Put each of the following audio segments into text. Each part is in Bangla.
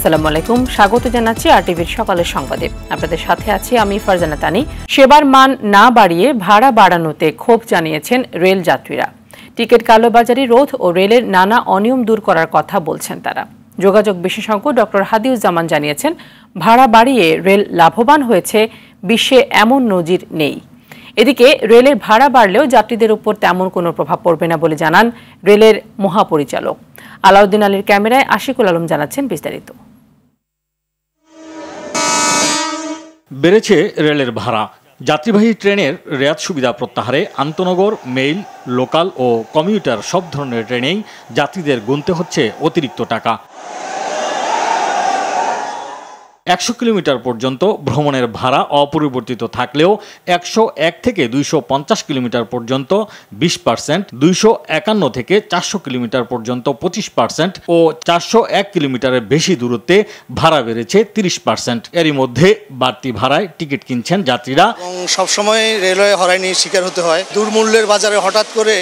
আসসালামু আলাইকুম, স্বাগত জানাচ্ছি আরটিভির সকালের সংবাদে। আপনাদের সাথে আছি আমি ফারজানা তানি। সেবার মান না বাড়িয়ে ভাড়া বাড়ানোতে ক্ষোভ জানিয়েছেন রেল যাত্রীরা। টিকিট কালোবাজারি রোধ ও রেলের নানা অনিয়ম দূর করার কথা বলছেন তারা। যোগাযোগ বিশেষজ্ঞ ডক্টর হাদিউজ্জামান জানিয়েছেন, ভাড়া বাড়িয়ে রেল লাভবান হয়েছে, বিশ্বে এমন নজির নেই। এদিকে রেলের ভাড়া বাড়লেও যাত্রীদের উপর তেমন কোনো প্রভাব পড়বে না বলে জানান রেলের মহাপরিচালক। আলাউদ্দিন আলীর ক্যামেরায় আশিকুল আলম জানাচ্ছেন বিস্তারিত। বেড়েছে রেলের ভাড়া। যাত্রীবাহী ট্রেনের রেয়াত সুবিধা প্রত্যাহারে আন্তনগর, মেইল, লোকাল ও কমিউটার সব ধরনের ট্রেনেই যাত্রীদের গুনতে হচ্ছে অতিরিক্ত টাকা। 100 কিলোমিটার পর্যন্ত ভ্রমণের ভাড়া অপরিবর্তিত থাকলেও 101 থেকে 250 কিলোমিটার পর্যন্ত 20%, 251 থেকে 400 কিলোমিটার পর্যন্ত 25% ও 401 কিলোমিটারের বেশি দূরত্বে ভাড়া বেড়েছে 30%। এরই মধ্যে বাড়তি ভাড়ায় টিকিট কিনছেন যাত্রীরা। সবসময় রেলওয়ে হয়রানির শিকার হতে হয়। দুর্মূল্যের বাজারে হঠাৎ করে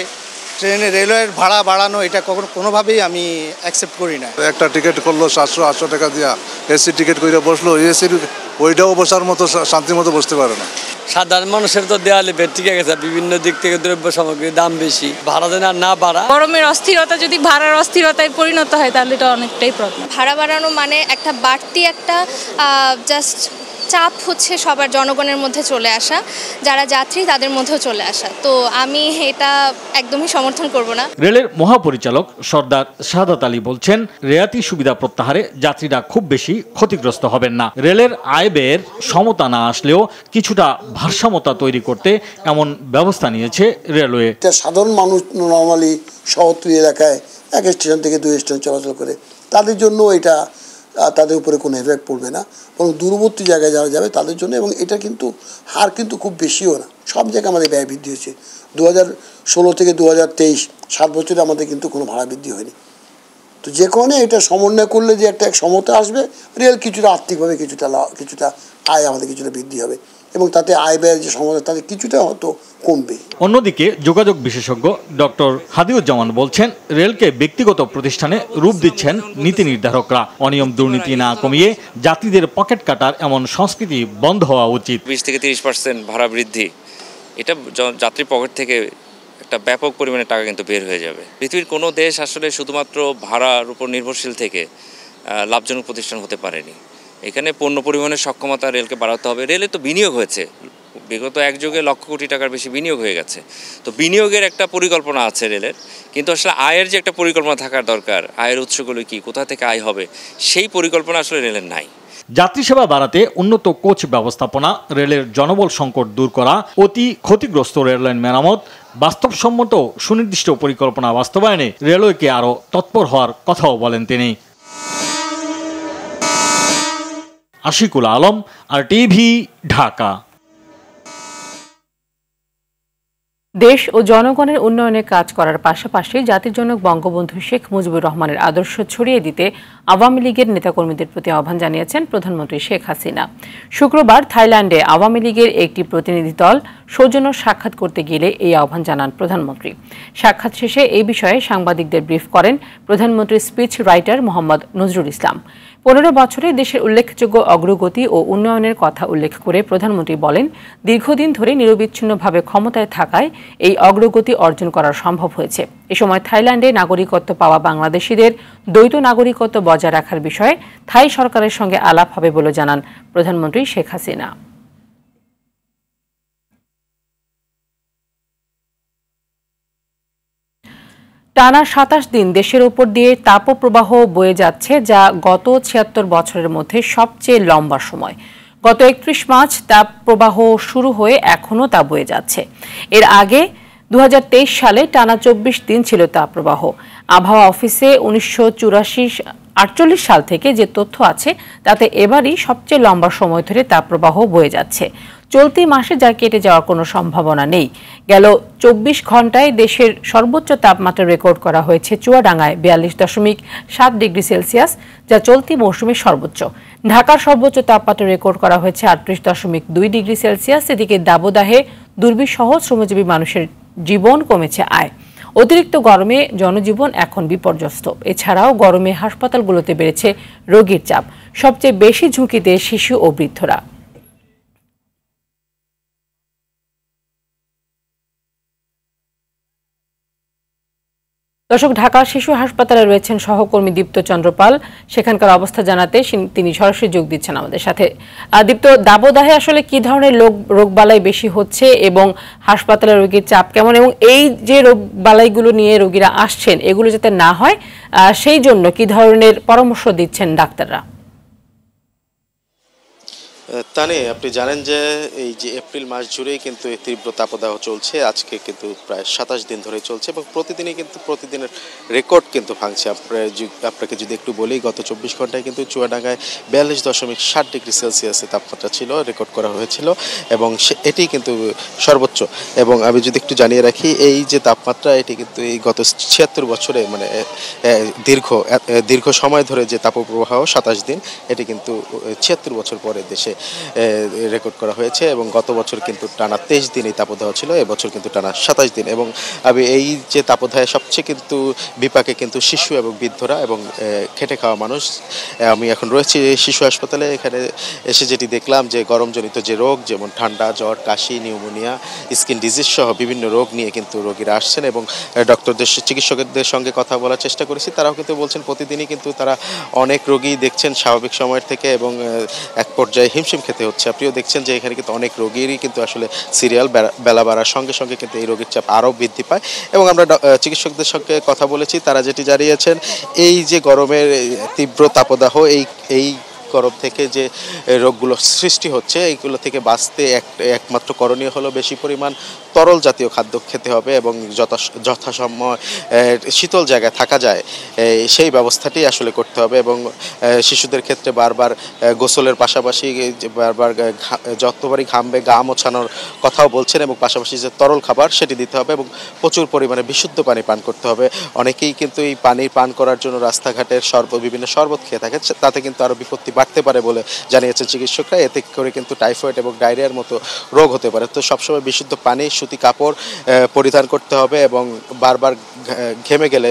ট্রেনে রেলওয়ের ভাড়া বাড়ানো, এটা কোনোভাবেই আমি অ্যাকসেপ্ট করি না। একটা টিকিট করলো 700-800 টাকা দিয়া, এসি টিকিট করে বসলো, এসির ওইটাও বসার মতো শান্তির মতো বসতে পারে না। সাধারণ মানুষের তো দেয়ালে বেড টিকে গেছে, বিভিন্ন দিক থেকে দ্রব্য সামগ্রীর দাম বেশি, ভাড়া যেন না বাড়া। গরমের অস্থিরতা যদি ভাড়ার অস্থিরতায় পরিণত হয় তাহলে এটা অনেকটাই প্রবলেম। ভাড়া বাড়ানো মানে একটা বাড়তি একটা জাস্ট চাপ হচ্ছে সবার, জনগণের মধ্যে চলে আসা, যারা যাত্রী তাদের মধ্যেও চলে আসা। তো আমি এটা একদমই সমর্থন করব না। রেলের মহাপরিচালক সর্দার শাহাদাত আলী বলছেন, রেয়াতি সুবিধা প্রত্যাহারে যাত্রীরা খুব বেশি ক্ষতিগ্রস্ত হবেন না। রেলের আয় ব্যয়ের সমতা না আসলেও কিছুটা ভারসাম্যতা তৈরি করতে এমন ব্যবস্থা নিয়েছে রেলওয়ে। সাধারণ মানুষ নর্মালি শহরতলি এলাকায় এক স্টেশন থেকে 2 স্টেশন চলাচল করে, তাদের জন্য এটা তাদের উপরে কোনো এফেক্ট পড়বে না, এবং দূরবর্তী জায়গায় যারা যাবে তাদের জন্য। এবং এটা কিন্তু হার কিন্তু খুব বেশিও না, সব জায়গায় আমাদের ব্যয় বৃদ্ধি হয়েছে। 2016 থেকে 2023 7 বছরে আমাদের কিন্তু কোনো ভাড়া বৃদ্ধি হয়নি। তো যে কারণে এটা সমন্বয় করলে যে একটা সমতা আসবে, রেল কিছুটা আর্থিকভাবে কিছুটা আয় আমাদের কিছুটা বৃদ্ধি হবে, এবং তাতে আয় ব্যয়ের যে সমতা তাতে কিছুটা হয়তো কমবে। অন্যদিকে যোগাযোগ বিশেষজ্ঞ ডক্টর হাদিউজ্জামান বলছেন, রেলকে ব্যক্তিগত প্রতিষ্ঠানে রূপ দিচ্ছেন নীতি নির্ধারকরা। অনিয়ম দুর্নীতি না কমিয়ে যাত্রীদের পকেট কাটার এমন সংস্কৃতি বন্ধ হওয়া উচিত। 20 থেকে 30% ভাড়া বৃদ্ধি, এটা যাত্রী পকেট থেকে একটা ব্যাপক পরিমাণে টাকা কিন্তু বের হয়ে যাবে। পৃথিবীর কোনো দেশ আসলে শুধুমাত্র ভাড়ার উপর নির্ভরশীল থেকে লাভজনক প্রতিষ্ঠান হতে পারেনি। এখানে পণ্য পরিবহনের সক্ষমতা রেলকে বাড়াতে হবে। রেলে তো বিনিয়োগ হয়েছে, বিগত এক যুগে লক্ষ কোটি টাকার বেশি বিনিয়োগ হয়ে গেছে। তো বিনিয়োগের একটা পরিকল্পনা আছে রেলের, কিন্তু আসলে আয়ের যে একটা পরিকল্পনা থাকার দরকার, আয়ের উৎসগুলো কি, কোথা থেকে আয় হবে, সেই পরিকল্পনা আসলে রেলের নাই। যাত্রী সেবা বাড়াতে উন্নত কোচ ব্যবস্থাপনা, রেলের জনবল সংকট দূর করা, অতি ক্ষতিগ্রস্ত রেললাইন মেরামত, বাস্তবসম্মত সুনির্দিষ্ট পরিকল্পনা বাস্তবায়নে রেলওয়েকে আরও তৎপর হওয়ার কথাও বলেন তিনি। আশিকুল আলম, আরটিভি, ঢাকা। দেশ ও জনগণের উন্নয়নে কাজ করার পাশাপাশি জাতির জনক বঙ্গবন্ধু শেখ মুজিবুর রহমানের আদর্শ ছড়িয়ে দিতে আওয়ামী লীগের নেতাকর্মীদের প্রতি আহ্বান জানিয়েছেন প্রধানমন্ত্রী শেখ হাসিনা। শুক্রবার থাইল্যান্ডে আওয়ামী লীগের একটি প্রতিনিধি দল সৌজন্য সাক্ষাৎ করতে গেলে এই আহ্বান জানান প্রধানমন্ত্রী। সাক্ষাৎ শেষে এই বিষয়ে সাংবাদিকদের ব্রিফ করেন প্রধানমন্ত্রীর স্পিচ রাইটার মোহাম্মদ নজরুল ইসলাম। 15 বছরে দেশের উল্লেখযোগ্য অগ্রগতি ও উন্নয়নের কথা উল্লেখ করে প্রধানমন্ত্রী বলেন, দীর্ঘদিন ধরে নিরবিচ্ছিন্নভাবে ক্ষমতায় থাকায় এই অগ্রগতি অর্জন করা সম্ভব হয়েছে। এ সময় থাইল্যান্ডে নাগরিকত্ব পাওয়া বাংলাদেশিদের দ্বৈত নাগরিকত্ব বজায় রাখার বিষয়ে থাই সরকারের সঙ্গে আলাপ হবে বলে জানান প্রধানমন্ত্রী শেখ হাসিনা। টানা 27 দিন দেশের উপর দিয়ে তাপপ্রবাহ বয়ে যাচ্ছে, যা গত 76 বছরের মধ্যে সবচেয়ে লম্বা সময়। গত 31 মার্চ তাপপ্রবাহ শুরু হয়ে এখনও তা বয়ে যাচ্ছে। এর আগে 2023 সালে টানা 24 দিন ছিল তাপপ্রবাহ। আবহাওয়া অফিসে 1948 সাল থেকে যে তথ্য আছে তাতে এবারই সবচেয়ে লম্বা সময় ধরে তাপপ্রবাহ বয়ে যাচ্ছে। চলতি মাসে যা কেটে যাওয়ার কোনো সম্ভাবনা নেই। গেল 24 ঘন্টায় দেশের সর্বোচ্চ তাপমাত্রা রেকর্ড করা হয়েছে চুয়াডাঙ্গায় 42.7 ডিগ্রি সেলসিয়াস, যা চলতি মৌসুমের সর্বোচ্চ। ঢাকার সর্বোচ্চ তাপমাত্রা রেকর্ড করা হয়েছে 38.2 ডিগ্রি সেলসিয়াস। এদিকে দাবদাহে দুর্বিষহ শ্রমজীবী মানুষের জীবন কমেছে আয়। অতিরিক্ত গরমে জনজীবন এখন বিপর্যস্ত। এছাড়াও গরমে হাসপাতালগুলোতে বেড়েছে রোগীর চাপ। সবচেয়ে বেশি ঝুঁকিতে শিশু ও বৃদ্ধরা। দর্শক, ঢাকা শিশু হাসপাতালে রয়েছেন সহকর্মী দীপ্ত চন্দ্র পাল। সেখানকার অবস্থা জানাতে তিনি সরাসরি যোগ দিচ্ছেন আমাদের সাথে। দীপ্ত, দাবদাহে আসলে কি ধরনের রোগবালাই বেশি হচ্ছে এবং হাসপাতালে রোগীর চাপ কেমন, এবং এই যে রোগবালাইগুলো নিয়ে রোগীরা আসছেন এগুলো যাতে না হয় সেই জন্য কি ধরনের পরামর্শ দিচ্ছেন ডাক্তাররা? তানে, আপনি জানেন যে এই যে এপ্রিল মাস জুড়েই কিন্তু তীব্র তাপদাহ চলছে। আজকে কিন্তু প্রায় 27 দিন ধরে চলছে এবং প্রতিদিনের রেকর্ড কিন্তু ভাঙছে। আপনাকে যদি একটু বলি, গত 24 ঘন্টায় কিন্তু চুয়াডাঙ্গায় 42.7 ডিগ্রি সেলসিয়াসের তাপমাত্রা ছিল, রেকর্ড করা হয়েছিল এবং এটি কিন্তু সর্বোচ্চ। এবং আমি যদি একটু জানিয়ে রাখি, এই যে তাপমাত্রা এটি কিন্তু এই গত 76 বছরে মানে দীর্ঘ সময় ধরে যে তাপপ্রবাহ 27 দিন, এটি কিন্তু 76 বছর পরে দেশে রেকর্ড করা হয়েছে। এবং গত বছর কিন্তু টানা 23 দিন এই তাপদাহ ছিল, এবছর কিন্তু টানা 27 দিন। এবং আমি এই যে তাপদাহে সবচেয়ে কিন্তু বিপাকে কিন্তু শিশু এবং বৃদ্ধরা এবং খেটে খাওয়া মানুষ। আমি এখন রয়েছি শিশু হাসপাতালে। এখানে এসে যেটি দেখলাম যে গরমজনিত যে রোগ, যেমন ঠান্ডা, জ্বর, কাশি, নিউমোনিয়া, স্কিন ডিজিজ সহ বিভিন্ন রোগ নিয়ে কিন্তু রোগীরা আসছেন। এবং চিকিৎসকদের সঙ্গে কথা বলার চেষ্টা করেছি, তারাও কিন্তু বলছেন প্রতিদিনই কিন্তু তারা অনেক রোগী দেখছেন স্বাভাবিক সময়ের থেকে এবং এক পর্যায়ে হিমশিম খেতে হচ্ছে। আপনিও দেখছেন যে এখানে কিন্তু অনেক রোগীরই কিন্তু আসলে সিরিয়াল বেলা বাড়ার সঙ্গে সঙ্গে কিন্তু এই রোগীর চাপ আরও বৃদ্ধি পায়। এবং আমরা চিকিৎসকদের সঙ্গে কথা বলেছি, তারা যেটি জানিয়েছেন, এই যে গরমের তীব্র তাপদাহ, এই গরম থেকে যে রোগগুলো সৃষ্টি হচ্ছে, এইগুলো থেকে বাঁচতে একমাত্র করণীয় হলো বেশি পরিমাণ তরল জাতীয় খাদ্য খেতে হবে এবং যথাসময় শীতল জায়গায় থাকা যায় সেই ব্যবস্থাটি আসলে করতে হবে। এবং শিশুদের ক্ষেত্রে বারবার গোসলের পাশাপাশি বারবার যতবারই ঘামবে গা মোছানোর কথাও বলছেন এবং পাশাপাশি যে তরল খাবার সেটি দিতে হবে এবং প্রচুর পরিমাণে বিশুদ্ধ পানি পান করতে হবে। অনেকেই কিন্তু এই পানি পান করার জন্য রাস্তাঘাটের বিভিন্ন শরবত খেয়ে থাকে, তাতে কিন্তু আরও বিপত্তি বাড়তে পারে বলে জানিয়েছেন চিকিৎসকরা। এতে করে কিন্তু টাইফয়েড এবং ডায়রিয়ার মতো রোগ হতে পারে। তো সবসময় বিশুদ্ধ পানি, সুতি কাপড় পরিধান করতে হবে এবং বারবার ঘেমে গেলে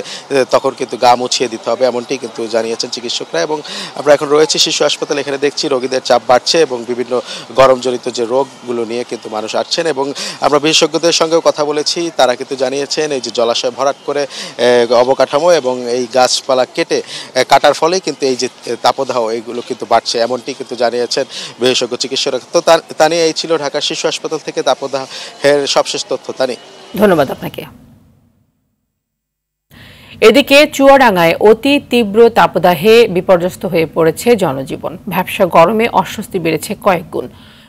তখন কিন্তু গা মুছিয়ে দিতে হবে, এমনটি কিন্তু জানিয়েছেন চিকিৎসকরা। এবং আমরা এখন রয়েছি শিশু হাসপাতালে। এখানে দেখছি রোগীদের চাপ বাড়ছে এবং বিভিন্ন গরমজনিত যে রোগগুলো নিয়ে কিন্তু মানুষ আসছেন। এবং আমরা বিশেষজ্ঞদের সঙ্গেও কথা বলেছি, তারা কিন্তু জানিয়েছেন এই যে জলাশয় ভরাট করে অবকাঠামো এবং এই গাছপালা কাটার ফলে কিন্তু এই যে তাপদাহ এইগুলো কিন্তু বাড়ছে, এমনটি কিন্তু জানিয়েছেন বিশেষজ্ঞ চিকিৎসকরা। তো তা নিয়ে এই ছিল ঢাকা শিশু হাসপাতাল থেকে তাপদাহের সবশেষ তথ্য। তানি, ধন্যবাদ আপনাকে। এদিকে চুয়াডাঙ্গায় অতি তীব্র তাপদাহে বিপর্যস্ত হয়ে পড়েছে জনজীবন। ভ্যাপসা গরমে অস্বস্তি বেড়েছে কয়েক গুণ।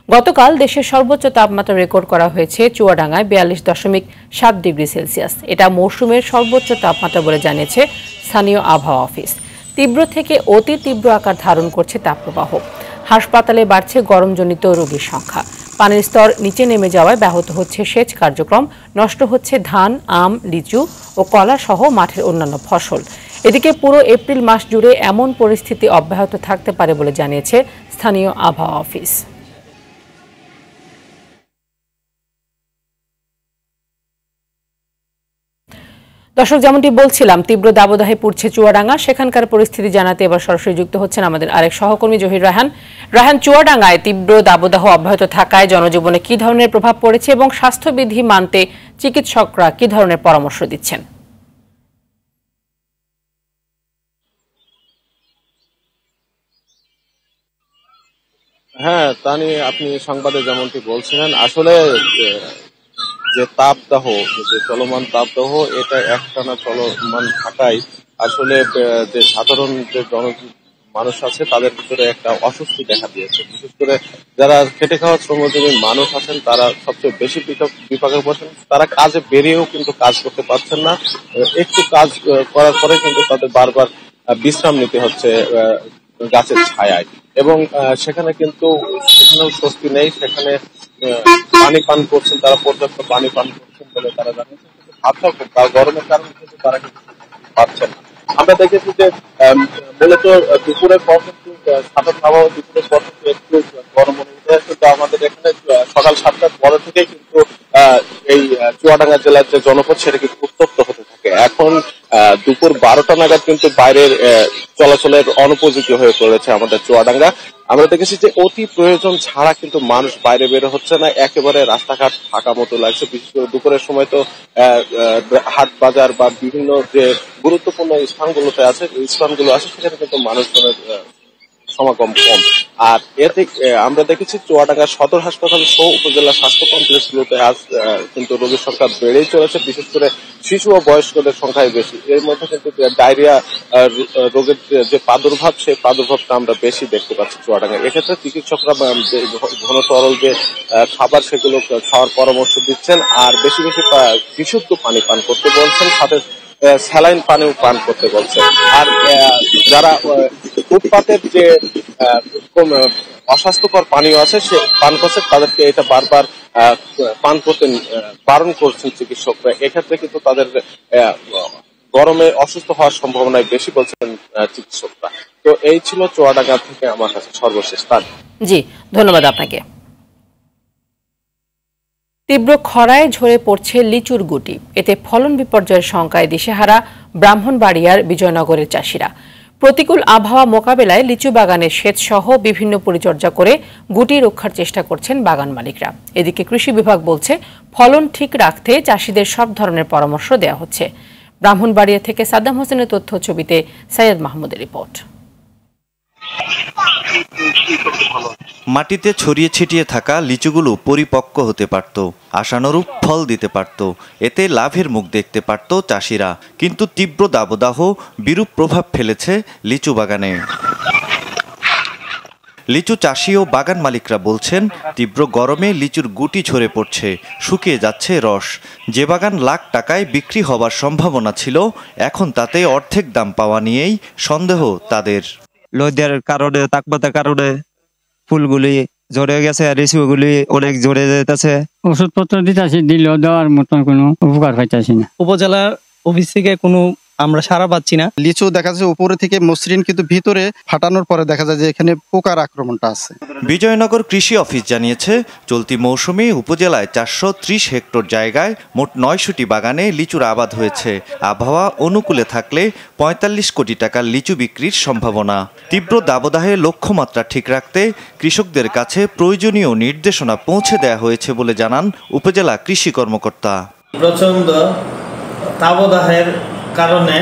গতকাল দেশের সর্বোচ্চ তাপমাত্রা রেকর্ড করা হয়েছে চুয়াডাঙ্গায় 42.7 ডিগ্রি সেলসিয়াস। এটা মৌসুমের সর্বোচ্চ তাপমাত্রা বলে জানিয়েছে স্থানীয় আবহাওয়া অফিস। তীব্র থেকে অতি তীব্র আকার ধারণ করছে তাপপ্রবাহ। হাসপাতালে বাড়ছে গরমজনিত রোগীর সংখ্যা। পানির স্তর নিচে নেমে যাওয়ায় ব্যাহত হচ্ছে সেচ কার্যক্রম, নষ্ট হচ্ছে ধান, আম, লিচু ও কলা সহ মাঠের অন্যান্য ফসল। এদিকে পুরো এপ্রিল মাস জুড়ে এমন পরিস্থিতি অব্যাহত থাকতে পারে বলে জানিয়েছে স্থানীয় আবহাওয়া অফিস। দর্শক, যেমনটি বলছিলাম, তীব্র দাবদাহে পুড়ছে চুয়াডাঙ্গা। সেখানকার পরিস্থিতি জানাতে এবার সরাসরি যুক্ত হচ্ছেন আমাদের আরেক সহকর্মী জহির রায়হান। রায়হান, চুয়াডাঙ্গায় তীব্র দাবদাহ অব্যাহত থাকায় জনজীবনে কি ধরনের প্রভাব পড়েছে এবং স্বাস্থ্যবিধি মানতে চিকিৎসকরা কি ধরনের পরামর্শ দিচ্ছেন? হ্যাঁ, তা নিয়ে আপনি সংবাদে যেমনটি বলছিলেন, আসলে যে তাপদাহ, যে চলমান তাপদাহ, এটা একটানা চলমান থাকায় আসলে যে সাধারণ যে মানুষ আছে তাদের ভিতরে একটা অস্বস্তি দেখা দিয়েছে। বিশেষ করে যারা খেটে খাওয়া শ্রমজীবী মানুষ আছেন তারা সবচেয়ে বেশি বিপাকে পড়ছেন। তারা কাজে বেরিয়েও কিন্তু কাজ করতে পারছেন না। একটু কাজ করার পরে কিন্তু তাদের বারবার বিশ্রাম নিতে হচ্ছে গাছের ছায়ায় এবং সেখানেও স্বস্তি নেই। সেখানে পানি পান করছেন, তারা পর্যাপ্ত পানি পান করছেন বলে তারা জানিয়েছেন, কিন্তু গরমের কারণে কিন্তু তারা কিন্তু পাচ্ছেন না। আমরা দেখেছি যে মূলত দুপুরের পর কিন্তু সাধারণ আবহাওয়া, দুপুরের পর কিন্তু একটু গরম অনুভূত হয়, কিন্তু আমাদের এখানে সকাল 7টার পরে থেকেই কিন্তু এই চুয়াডাঙ্গা জেলার যে জনপদ সেটা কিন্তু উত্তপ্ত হতে থাকে। এখন দুপুর 12টা নাগাদ কিন্তু বাইরের চলাচলের অনুপযোগী হয়ে পড়েছে আমাদের চুয়াডাঙ্গা। আমরা দেখেছি যে অতি প্রয়োজন ছাড়া কিন্তু মানুষ বাইরে বের হচ্ছে না, একেবারে রাস্তাঘাট ফাঁকা মতো লাগছে। বিশেষ করে দুপুরের সময় তো হাট বাজার বা বিভিন্ন যে গুরুত্বপূর্ণ স্থানগুলোতে আছে, স্থানগুলো আছে সেখানে কিন্তু মানুষজনের সমাগম কম। আর এতে আমরা দেখেছি চুয়াডাঙ্গা সদর হাসপাতাল সহ উপজেলা স্বাস্থ্য কমপ্লেক্সগুলোতে আজ কিন্তু রোগীর সংখ্যা বেড়েই চলেছে, বিশেষ করে শিশু ও বয়স্কদের সংখ্যাই বেশি। এর মধ্যে কিন্তু ডায়রিয়া রোগের যে প্রাদুর্ভাব, সেই প্রাদুর্ভাবটা আমরা বেশি দেখতে পাচ্ছি চুয়াডাঙ্গায়। এক্ষেত্রে চিকিৎসকরা ঘন তরল যে খাবার সেগুলো খাওয়ার পরামর্শ দিচ্ছেন, আর বেশি বেশি বিশুদ্ধ পানি পান করতে বলছেন, সাথে স্যালাইন পানিও পান করতে বলছেন। আর যারা ফুটপাতের যে অস্বাস্থ্যকর পানীয় আছে সে পান করছে, তাদেরকে এটা বারবার পান করতে বারণ করছেন চিকিৎসকরা। এক্ষেত্রে কিন্তু তাদের গরমে অসুস্থ হওয়ার সম্ভাবনায় বেশি বলছেন চিকিৎসকরা। তো এই ছিল চুয়াডাঙ্গা থেকে আমার কাছে সর্বশেষ স্থান। জি, ধন্যবাদ আপনাকে। তীব্র খরায় ঝরে পড়ছে লিচুর গুটি, এতে ফলন বিপর্যয়ের শঙ্কায় দিশেহারা ব্রাহ্মণবাড়িয়ার বিজয়নগরের চাষিরা। প্রতিকূল আবহাওয়া মোকাবেলায় লিচু বাগানের সেচ সহ বিভিন্ন পরিচর্যা করে গুটি রক্ষার চেষ্টা করছেন বাগান মালিকরা। এদিকে কৃষি বিভাগ বলছে ফলন ঠিক রাখতে চাষিদের সব ধরনের পরামর্শ দেওয়া হচ্ছে। ব্রাহ্মণবাড়িয়া থেকে সাদ্দাম হোসেনের তথ্য ছবিতে সৈয়দ মাহমুদের রিপোর্ট। মাটিতে ছড়িয়ে ছিটিয়ে থাকা লিচুগুলো পরিপক্ক হতে পারত, আশানুরূপ ফল দিতে পারত, এতে লাভের মুখ দেখতে পারত চাষিরা। কিন্তু তীব্র দাবদাহ বিরূপ প্রভাব ফেলেছে লিচু বাগানে। লিচু চাষি ও বাগান মালিকরা বলছেন তীব্র গরমে লিচুর গুটি ঝরে পড়ছে, শুকিয়ে যাচ্ছে রস। যে বাগান লাখ টাকায় বিক্রি হবার সম্ভাবনা ছিল, এখন তাতে অর্ধেক দাম পাওয়া নিয়েই সন্দেহ তাদের। রোদের কারণে, তাপমাত্রার কারণে ফুলগুলি ঝরে গেছে, আর লিচুগুলি অনেক ঝরে যেতেছে। ওষুধপত্র দিতেছি, দিলেও দেওয়ার মতন কোনো উপকার পাইতেছি না। উপজেলা অফিস থেকে কোনো আমরা সারা পাচ্ছি না। লিচু দেখা যাচ্ছে উপরে থেকে মসৃণ, কিন্তু ভিতরে ফাটানোর পরে দেখা যায় যে এখানে পোকার আক্রমণটা আছে। বিজয়নগর কৃষি অফিস জানিয়েছে চলতি মৌসুমে উপজেলায় 430 হেক্টর জায়গায় মোট 900টি বাগানে লিচুর আবাদ হয়েছে। আবহাওয়া অনুকূলে থাকলে 45 কোটি টাকার লিচু বিক্রির সম্ভাবনা। তীব্র দাবদাহে লক্ষ্যমাত্রা ঠিক রাখতে কৃষকদের কাছে প্রয়োজনীয় নির্দেশনা পৌঁছে দেওয়া হয়েছে বলে জানান উপজেলা কৃষি কর্মকর্তা। প্রচন্ড দাবদাহের কারণে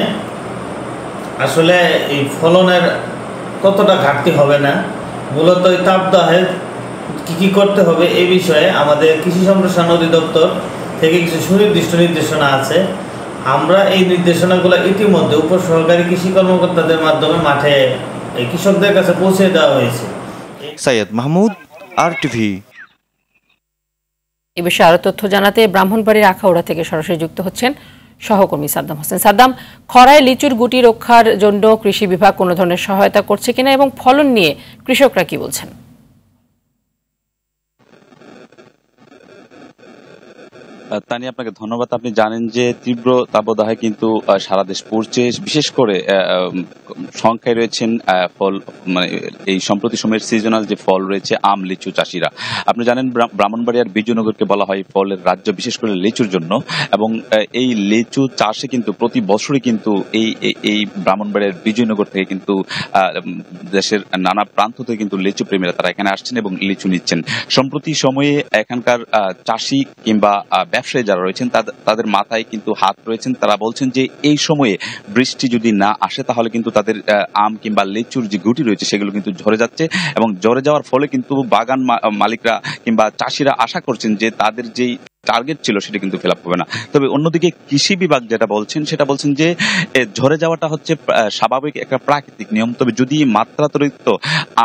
আসলে এই ফলনের কতটা ঘাটতি হবে না, মূলত এই তাপদাহের কি করতে হবে এই বিষয়ে আমাদের কৃষি সম্প্রসারণ অধিদপ্তর থেকে কিছু সুনির্দিষ্ট নির্দেশনা আছে। আমরা এই নির্দেশনাগুলো ইতিমধ্যে উপসহকারী কৃষি কর্মকর্তাদের মাধ্যমে মাঠে এই কৃষকদের কাছে পৌঁছে দেওয়া হয়েছে। সৈয়দ মাহমুদ, RTV। এ বিষয়ে আরো তথ্য জানাতে ব্রাহ্মণবাড়ির আখাউড়া থেকে সরাসরি যুক্ত হচ্ছেন সহকর্মী সাদ্দাম হোসেন। সাদ্দাম, খরায় লিচুর গুটি রক্ষার জন্য কৃষি বিভাগ কোনো ধরনের সহায়তা করছে কিনা এবং ফলন নিয়ে কৃষকরা কি বলছেন? তানি, আপনাকে ধন্যবাদ। আপনি জানেন যে তীব্র তাপদাহে কিন্তু সারা দেশ পড়ছে, বিশেষ করে সংখ্যায় রয়েছেন ফল, মানে এই সম্প্রতি সময়ের সিজনাল যে ফল রয়েছে আম, লিচু চাষিরা। আপনি জানেন ব্রাহ্মণবাড়িয়ার বিজয়নগরকে বলা হয় ফলের রাজ্য, বিশেষ করে লিচুর জন্য। এবং এই লিচু চাষে কিন্তু প্রতি বছরই কিন্তু এই ব্রাহ্মণবাড়িয়ার বিজয়নগর থেকে কিন্তু দেশের নানা প্রান্ত থেকে কিন্তু লিচু প্রেমীরা তারা এখানে আসছেন এবং লিচু নিচ্ছেন। সম্প্রতি সময়ে এখানকার চাষি কিংবা ব্যবসায়ী যারা রয়েছেন তাদের মাথায় কিন্তু হাত রয়েছেন। তারা বলছেন যে এই সময়ে বৃষ্টি যদি না আসে তাহলে কিন্তু তাদের আম কিংবা লিচুর যে গুটি রয়েছে সেগুলো কিন্তু ঝরে যাচ্ছে, এবং ঝরে যাওয়ার ফলে কিন্তু বাগান মালিকরা কিংবা চাষিরা আশা করছেন যে তাদের যেই টার্গেট ছিল সেটা কিন্তু ফিল আপ হবে না। তবে অন্যদিকে কৃষি বিভাগ যেটা বলছেন সেটা বলছেন যে ঝরে যাওয়াটা হচ্ছে স্বাভাবিক একটা প্রাকৃতিক নিয়ম। তবে যদি মাত্রাতিরিক্ত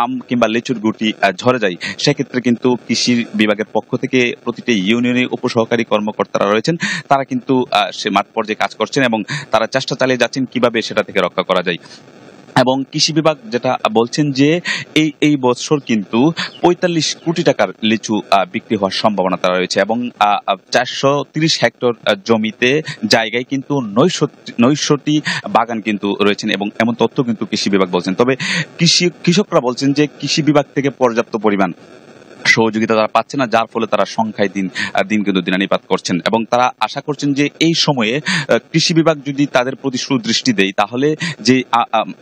আম কিংবা লিচুর গুটি ঝরে যায় সেক্ষেত্রে কিন্তু কৃষি বিভাগের পক্ষ থেকে প্রতিটি ইউনিয়নে উপসহকারী কর্মকর্তারা রয়েছেন, তারা কিন্তু সে মাঠ পর্যায়ে কাজ করছেন এবং তারা চেষ্টা চালিয়ে যাচ্ছেন কিভাবে সেটা থেকে রক্ষা করা যায়। এবং কৃষি বিভাগ যেটা বলছেন যে এই বছর কিন্তু 45 কোটি টাকার লিচু বিক্রি হওয়ার সম্ভাবনা তারা রয়েছে, এবং 430 হেক্টর জমিতে জায়গায় কিন্তু 900টি বাগান কিন্তু রয়েছেন, এবং এমন তথ্য কিন্তু কৃষি বিভাগ বলছেন। তবে কৃষকরা বলছেন যে কৃষি বিভাগ থেকে পর্যাপ্ত পরিমাণ সহযোগিতা তারা পাচ্ছে না, যার ফলে তারা সংখ্যায় দিন কিন্তু দিনানিপাত করছেন এবং তারা আশা করছেন যে এই সময়ে কৃষি বিভাগ যদি তাদের প্রতি সুদৃষ্টি দেয় তাহলে যে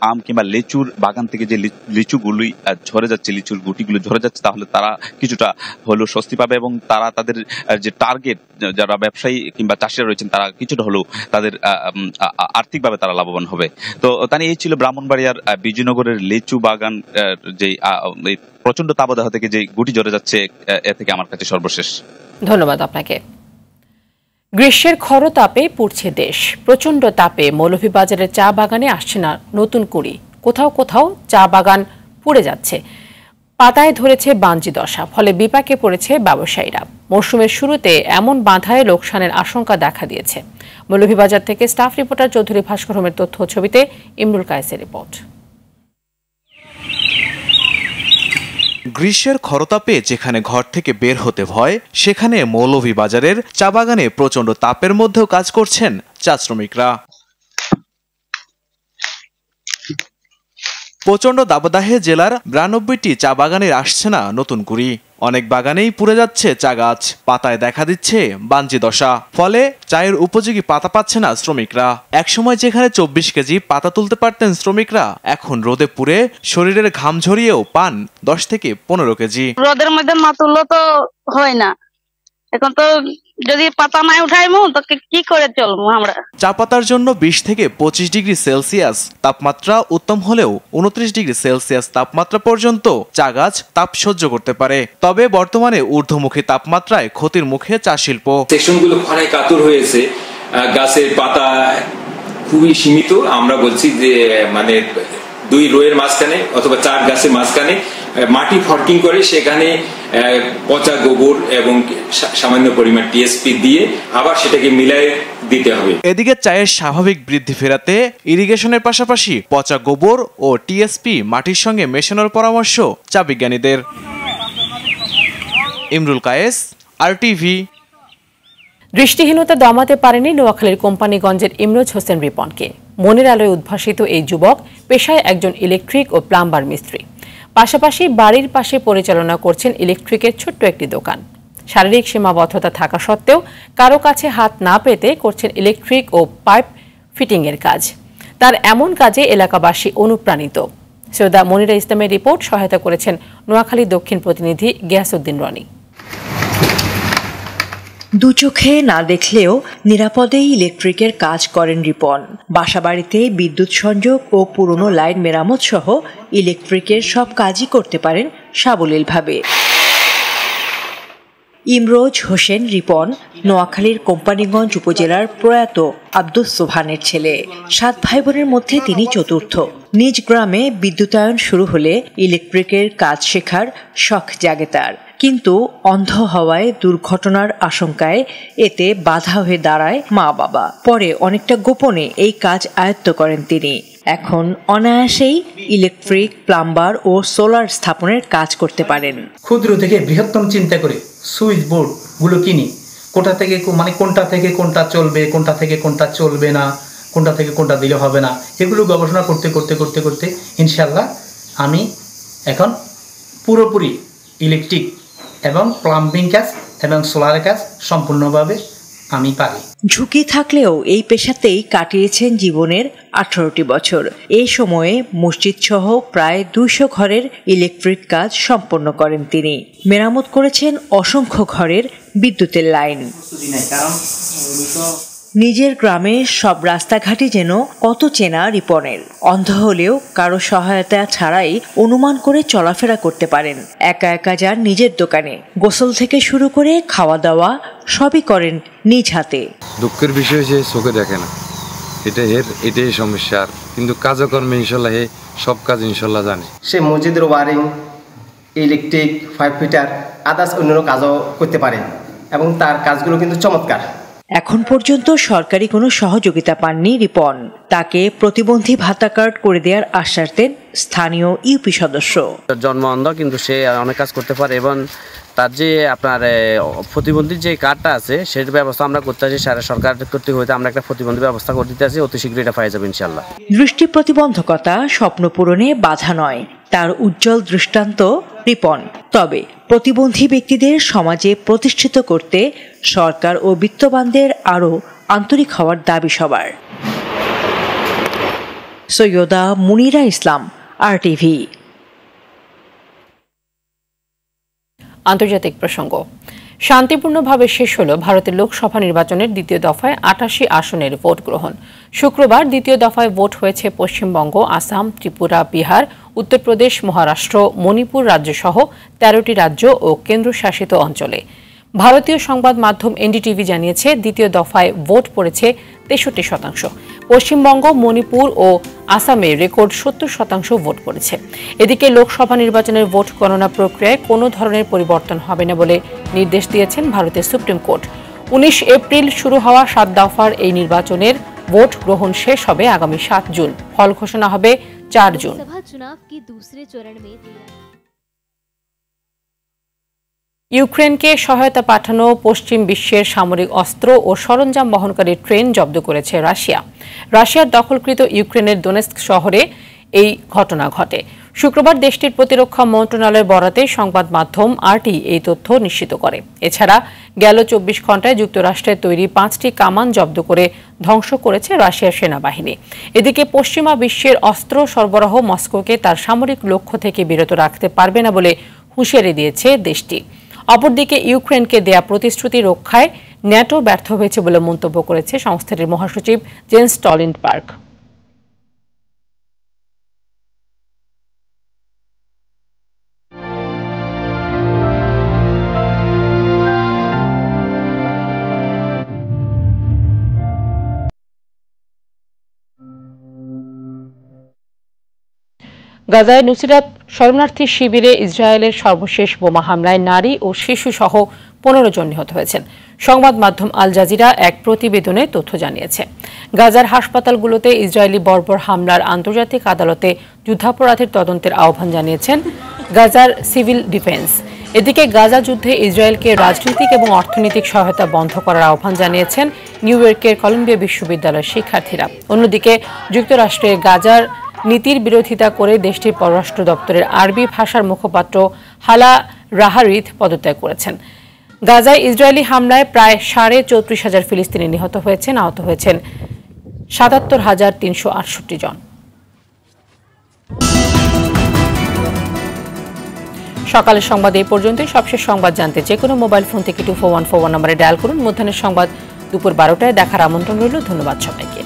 আম কিংবা লিচুর বাগান থেকে যে লিচুগুলি ঝরে যাচ্ছে, লিচুর গুটিগুলো ঝরে যাচ্ছে, তাহলে তারা কিছুটা হলেও স্বস্তি পাবে এবং তারা তাদের যে টার্গেট, যারা ব্যবসায়ী কিংবা চাষিরা রয়েছেন, তারা কিছুটা হলেও তাদের আর্থিকভাবে তারা লাভবান হবে। তো তাই এই ছিল ব্রাহ্মণবাড়িয়ার বিজয়নগরের লিচু বাগান, যে প্রচন্ড তাপদাহ থেকে যে গুটি ঝরে যাচ্ছে, এ থেকে আমার কাছে সর্বশেষ। ধন্যবাদ আপনাকে। গ্রীষ্মের খরতাপে পুড়ছে দেশ। প্রচন্ড তাপে মৌলভীবাজারের চা বাগানে আসছে না নতুন কুড়ি। কোথাও কোথাও চা বাগান পুড়ে যাচ্ছে, পাতায় ধরেছে বানজি দশা, ফলে বিপাকে পড়েছে ব্যবসায়ীরা। মৌসুমের শুরুতে এমন বাধায় লোকসানের আশঙ্কা দেখা দিয়েছে। মৌলভীবাজার থেকে স্টাফ রিপোর্টার চৌধুরী ভাস্কর হোমের তথ্য ছবিতে ইমরুল কায়েসের রিপোর্ট। গ্রীষ্মের খরতাপে যেখানে ঘর থেকে বের হতে ভয়, সেখানে মৌলভীবাজারের চা বাগানে প্রচন্ড তাপের মধ্যেও কাজ করছেন চা শ্রমিকরা। প্রচন্ড দাবদাহে জেলার 92টি চা বাগানের আসছে না নতুন কুড়ি। অনেক বাগানেই পুড়ে যাচ্ছে চা গাছ, পাতায় দেখা দিচ্ছে বানজি দশা, ফলে চায়ের উপযোগী পাতা পাচ্ছে না শ্রমিকরা। একসময় যেখানে 24 কেজি পাতা তুলতে পারতেন শ্রমিকরা, এখন রোদে পুড়ে শরীরের ঘাম ঝরিয়েও পান 10 থেকে 15 কেজি। রোদের মধ্যে না তুললে তো হয় না, এখন তো যদি পাতা নাই উঠাইমু তো কি করে চলবো আমরা। চা পাতার জন্য 20 থেকে 25 ডিগ্রি সেলসিয়াস তাপমাত্রা উত্তম হলেও 29 ডিগ্রি সেলসিয়াস তাপমাত্রা পর্যন্ত চা গাছ তাপ সহ্য করতে পারে। তবে বর্তমানে ঊর্ধ্বমুখী তাপমাত্রায় ক্ষতির মুখে চা শিল্প। সেকশনগুলো খরায় কাতর হয়েছে, গাছের পাতা খুবই সীমিত। আমরা বলছি যে মানে 2 রোয়ের মাঝখানে অথবা 4 গাছের মাঝখানে মাটি ফর্কিং করে সেখানে পচা গোবর এবং সামান্য পরিমাণ টিএসপি দিয়ে আবার সেটাকে মিলায়ে দিতে হবে। এদিকে চায়ের স্বাভাবিক বৃদ্ধি ফেরাতে ইরিগেশনের পাশাপাশি পচা গোবর ও টিএসপি মাটির সঙ্গে মেশানোর পরামর্শ চা বিজ্ঞানীদের। ইমরুল কায়েস, আরটিভি। দৃষ্টিহীনতা দমাতে পারেনি নোয়াখালীর কোম্পানিগঞ্জের ইমরোজ হোসেন রিপনকে। মনের আলোয় উদ্ভাসিত এই যুবক পেশায় একজন ইলেকট্রিক ও প্লাম্বার মিস্ত্রি, পাশাপাশি বাড়ির পাশে পরিচালনা করছেন ইলেকট্রিকের ছোট্ট একটি দোকান। শারীরিক সীমাবদ্ধতা থাকা সত্ত্বেও কারো কাছে হাত না পেতে করছেন ইলেকট্রিক ও পাইপ ফিটিংয়ের কাজ। তার এমন কাজে এলাকাবাসী অনুপ্রাণিত। সৈয়দা মনিরা ইসলামের রিপোর্ট সহায়তা করেছেন নোয়াখালী দক্ষিণ প্রতিনিধি গিয়াসউদ্দিন রনি। দু চোখে না দেখলেও নিরাপদেই ইলেকট্রিকের কাজ করেন রিপন। বাসাবাড়িতে বিদ্যুৎ সংযোগ ও পুরনো লাইন মেরামত সহ ইলেকট্রিকের সব কাজই করতে পারেন সাবলীলভাবে। ইমরোজ হোসেন রিপন নোয়াখালীর কোম্পানিগঞ্জ উপজেলার প্রয়াত আব্দুস সোবহানের ছেলে। 7 ভাই বোনের মধ্যে তিনি চতুর্থ। নিজ গ্রামে বিদ্যুতায়ন শুরু হলে ইলেকট্রিকের কাজ শেখার শখ জাগে তার, কিন্তু অন্ধ হওয়ায় দুর্ঘটনার আশঙ্কায় এতে বাধা হয়ে দাঁড়ায় মা বাবা। পরে অনেকটা গোপনে এই কাজ আয়ত্ত করেন তিনি। এখন অনায়াসেই ইলেকট্রিক, প্লাম্বার ও সোলার স্থাপনের কাজ করতে পারেন। ক্ষুদ্র থেকে বৃহত্তম চিন্তা করে সুইচ বোর্ড গুলো কিনি, কোনটা থেকে কোনটা চলবে, কোনটা থেকে কোনটা চলবে না, কোনটা থেকে কোনটা দিলে হবে না, এগুলো গবেষণা করতে করতে করতে করতে ইনশাল্লাহ আমি এখন পুরোপুরি ইলেকট্রিক এবং প্লাম্বিং কাজ এবং সোলারের কাজ সম্পূর্ণভাবে আমি পারি। ঝুঁকি থাকলেও এই পেশাতেই কাটিয়েছেন জীবনের 18টি বছর। এই সময়ে মসজিদ সহ প্রায় 200 ঘরের ইলেকট্রিক কাজ সম্পন্ন করেন তিনি। মেরামত করেছেন অসংখ্য ঘরের বিদ্যুতের লাইন। নিজের গ্রামের সব রাস্তাঘাটই যেন কত চেনা রিপনের। অন্ধ হলেও কারো সহায়তা ছাড়াই অনুমান করে চলাফেরা করতে পারেন। একা একা যান নিজের দোকানে, গোসল থেকে শুরু করে খাওয়া দাওয়া সবই করেন নিজ হাতে। দুঃখের বিষয় যে চোখে দেখে না, এটাই সমস্যা। কিন্তু কাজকর্মে ইনশাল্লাহ সব কাজ ইনশাল্লাহ জানে। সে মসজিদের wiring, electric, pipe fitter, others অন্যান্য কাজও করতে পারে এবং তার কাজগুলো কিন্তু চমৎকার। এখন পর্যন্ত সরকারি কোনো সহযোগিতা পাননি রিপন। তাকে প্রতিবন্ধী ভাতা কার্ড করে দেওয়ার আশ্বাস দেন স্থানীয় ইউপি সদস্য। জন্ম অন্ধ কিন্তু সে অনেক কাজ করতে পারে এবং তার যে আপনার প্রতিবন্ধীর যে কার্ডটা আছে সেটার ব্যবস্থা আমরা করতে আছি। সরকার কর্তৃক হইতে আমরা একটা প্রতিবন্ধী ব্যবস্থা করে দিতে আছি, অতি শীঘ্রই এটা পাওয়া যাবে ইনশাল্লাহ। দৃষ্টি প্রতিবন্ধকতা স্বপ্ন পূরণে বাধা নয়, তার উজ্জ্বল দৃষ্টান্ত রিপন। তবে প্রতিবন্ধী ব্যক্তিদের সমাজে প্রতিষ্ঠিত করতে সরকার ও বিত্তবানদের আরও আন্তরিক হওয়ার দাবি সবার। সৈয়দা মুনিরা ইসলাম, RTV। আন্তর্জাতিক প্রসঙ্গ। শান্তিপূর্ণভাবে শেষ হল ভারতের লোকসভা নির্বাচনের দ্বিতীয় দফায় 88 আসনের ভোট গ্রহণ। শুক্রবার দ্বিতীয় দফায় ভোট হয়েছে পশ্চিমবঙ্গ, আসাম, ত্রিপুরা, বিহার, উত্তরপ্রদেশ, মহারাষ্ট্র, মণিপুর রাজ্যসহ 13টি রাজ্য ও কেন্দ্রশাসিত অঞ্চলে। ভারতীয় সংবাদ মাধ্যম NDTV জানিয়েছে দ্বিতীয় দফায় ভোট পড়েছে 63%। পশ্চিমবঙ্গ, মণিপুর ও আসামে রেকর্ড 70% ভোট পড়েছে। এদিকে লোকসভা নির্বাচনের ভোট গণনা প্রক্রিয়ায় কোনো ধরনের পরিবর্তন হবে না বলে নির্দেশ দিয়েছেন ভারতের সুপ্রিম কোর্ট। 19 এপ্রিল শুরু হওয়া 7 দফার এই নির্বাচনের ভোট গ্রহণ শেষ হবে আগামী 7 জুন। ফল ঘোষণা হবে 4 জুন। ইউক্রেনকে সহায়তা পাঠানো পশ্চিম বিশ্বের সামরিক অস্ত্র ও সরঞ্জাম বহনকারী ট্রেন জব্দ করেছে রাশিয়া। রাশিয়ার দখলকৃত ইউক্রেনের দোনেস্ক শহরে এই ঘটনা ঘটে। শুক্রবার দেশটির প্রতিরক্ষা মন্ত্রণালয়ের বরাতে সংবাদ মাধ্যম RT এই তথ্য নিশ্চিত করে। এছাড়া গেল 24 ঘণ্টায় যুক্তরাষ্ট্রের তৈরি 5টি কামান জব্দ করে ধ্বংস করেছে রাশিয়ার সেনাবাহিনী। এদিকে পশ্চিমা বিশ্বের অস্ত্র সরবরাহ মস্কোকে তার সামরিক লক্ষ্য থেকে বিরত রাখতে পারবে না বলে হুঁশিয়ারি দিয়েছে দেশটি। অপরদিকে ইউক্রেনকে দেয়া প্রতিশ্রুতি রক্ষায় ন্যাটো ব্যর্থ হয়েছে বলে মন্তব্য করেছে সংস্থাটির মহাসচিব জেন্স স্টলটেনবার্গ। গাজায় নুসিরাত শরণার্থী শিবিরে ইসরায়েলের সর্বশেষ বোমা হামলায় নারী ও শিশু সহ 15 জন নিহত হয়েছেন। সংবাদ মাধ্যম আল জাজিরা এক প্রতিবেদনে তথ্য জানিয়েছে। গাজার হাসপাতালগুলোতে ইসরায়েলি বর্বর হামলার আন্তর্জাতিক আদালতে যুদ্ধাপরাধের তদন্তের আহ্বান জানিয়েছেন গাজার সিভিল ডিফেন্স। এদিকে গাজা যুদ্ধে ইসরায়েলকে রাজনৈতিক এবং অর্থনৈতিক সহায়তা বন্ধ করার আহ্বান জানিয়েছেন নিউ ইয়র্কের কলম্বিয়া বিশ্ববিদ্যালয়ের শিক্ষার্থীরা। অন্যদিকে যুক্তরাষ্ট্রের গাজার নীতির বিরোধিতা করে দেশটির পররাষ্ট্র দপ্তরের আরবি ভাষার মুখপাত্র হালা রাহারিদ পদত্যাগ করেছেন। গাজায় ইসরায়েলি হামলায় প্রায় 34,500 ফিলিস্তিনি নিহত হয়েছেন, আহত হয়েছেন 77,368 জন। সকালের সংবাদ এই পর্যন্তই। সবশেষ সংবাদ জানতে যে কোনো মোবাইল ফোন থেকে 24141 নম্বরে ডায়াল করুন। মধ্যাহ্নের সংবাদ দুপুর 12টায় দেখার আমন্ত্রণ রইল। ধন্যবাদ সবাইকে।